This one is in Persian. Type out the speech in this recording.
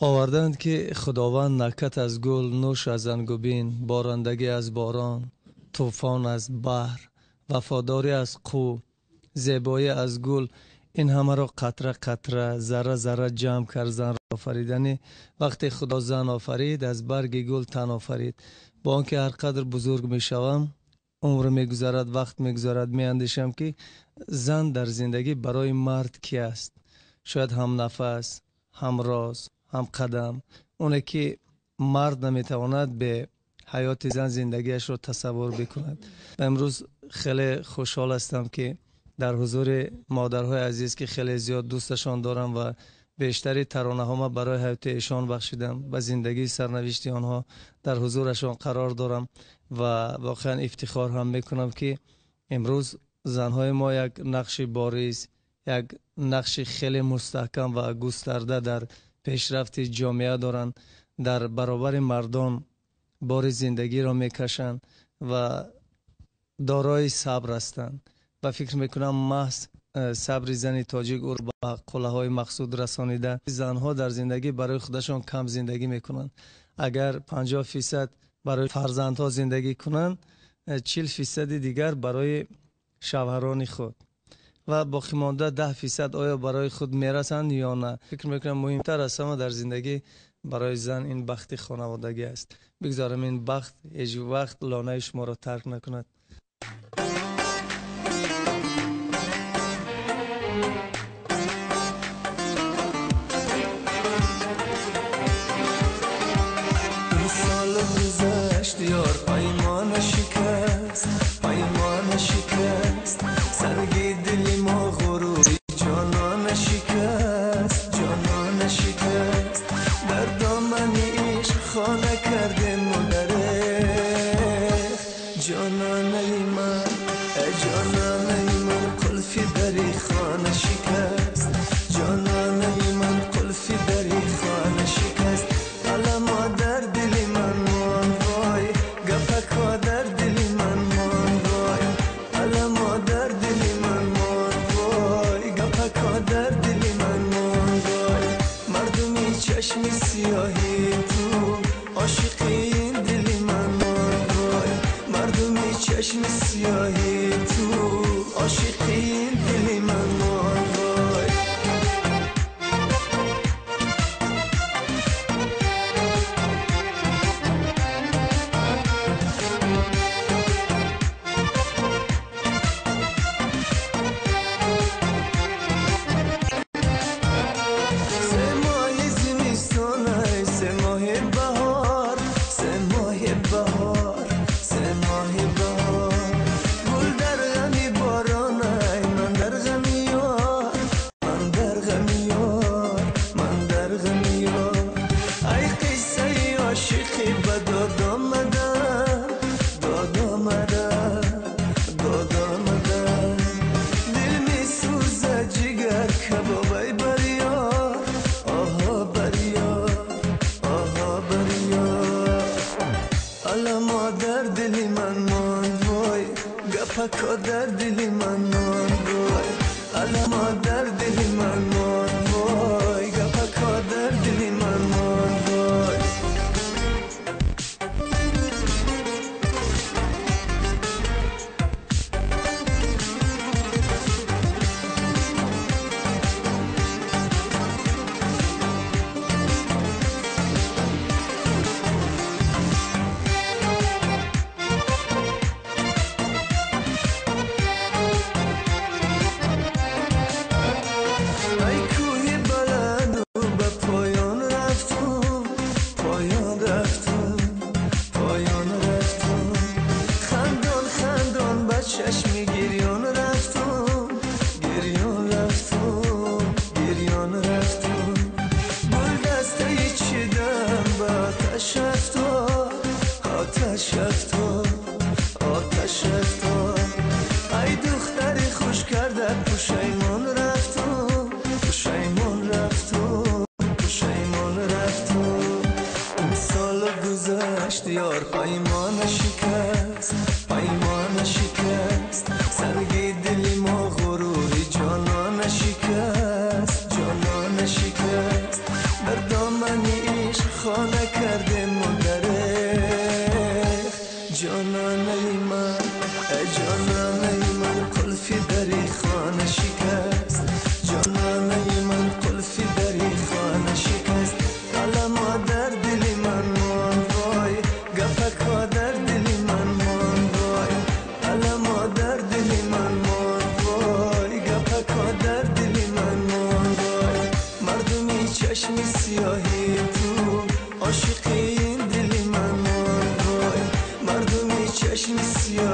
آوردند که خداوند نکت از گل، نوش از انگبین، بارندگی از باران، طوفان از بحر، وفاداری از قو، زیبایی از گل، این همه را قطره قطره، ذره ذره جمع کرد زن را آفریدنی. وقتی خدا زن آفرید از برگ گل تن آفرید. با آنکه هر قدر بزرگ می شوم، عمر می گذرد، وقت می گذرد، می اندیشم که زن در زندگی برای مرد کی است؟ شاید هم نفس، هم راز، هم قدم، اونه که مرد نمیتواند به حیات زن زندگیش رو تصور بکند. امروز خیلی خوشحال هستم که در حضور مادرهای عزیز که خیلی زیاد دوستشان دارم و بیشتری ترانه ها برای حیات ایشان بخشیدم و زندگی سرنوشتی آنها در حضورشان قرار دارم و واقعا افتخار هم میکنم که امروز زنهای ما یک نقش بارز، یک نقش خیلی مستحکم و گسترده در پیشرفت جامعه دارند، در برابر مردان بار زندگی را میکشند و دارای صبر هستند و فکر میکنم محض صبر زن تاجیک او به قله های مقصود رسانیده. زنها در زندگی برای خودشان کم زندگی میکنند. اگر 50% برای فرزندها زندگی کنند، 40% دیگر برای شوهران خود و باقی مانده 10% آیا برای خود میرسند یا نه. فکر میکنم مهمتر از همه در زندگی برای زن این بخت خانوادگی است. بگذارم این بخت هیچ وقت لانه شما را ترک نکند. این سال گذشت یار پیمان شکست، پیمان شکست، سرگی دلی ما غروری جانان شکست، جانان شکست، در دامن عشق خانه کرده مدره جانان من، جانان من قلفی دری خانه شکست، جانان من قلفی دری خانه شکست. علما در دلی من مان وای، گپکا در دلی من مان وای، علما در دلی من مان وای، گپکا در دلی من مان وای. مردمی چشم سیاهی تو عاشقی این دلی من مان وای، مردمی چشم سیاهی تو عاشقی این دلی من مان وای. پکا در دلی من مان وای، علما در دلی من مان وای، گپکا در دلی من مان وای. چشمی گریان رفتم، گریان رفتم، گریان رفتم، گل دسته ای چیدم به آتش افتاد، آتش افتاد، آتش افتاد. ای دختری خوش کرده پشیمان رفتم، پشیمان رفتم، پشیمان رفتم. این سال گذشت یار پیمان شکست، پیمان شکست، سرگی دلی ما غروری جانان شکست، جانان شکست، در دامنی خانه کرده مادره. جانانه من جانانه من قلفی دری خانه شکست. جانانه من قلفی دری خانه شکست. علما در دلی من مان وای گفکا در دلی من مان وای. علما در دلی من مان وای گفکا در دلی من مان وای. مردمی چشمی سیاهی تو عاشقی این دلی من مان وای. مردمی چشمی سیاهی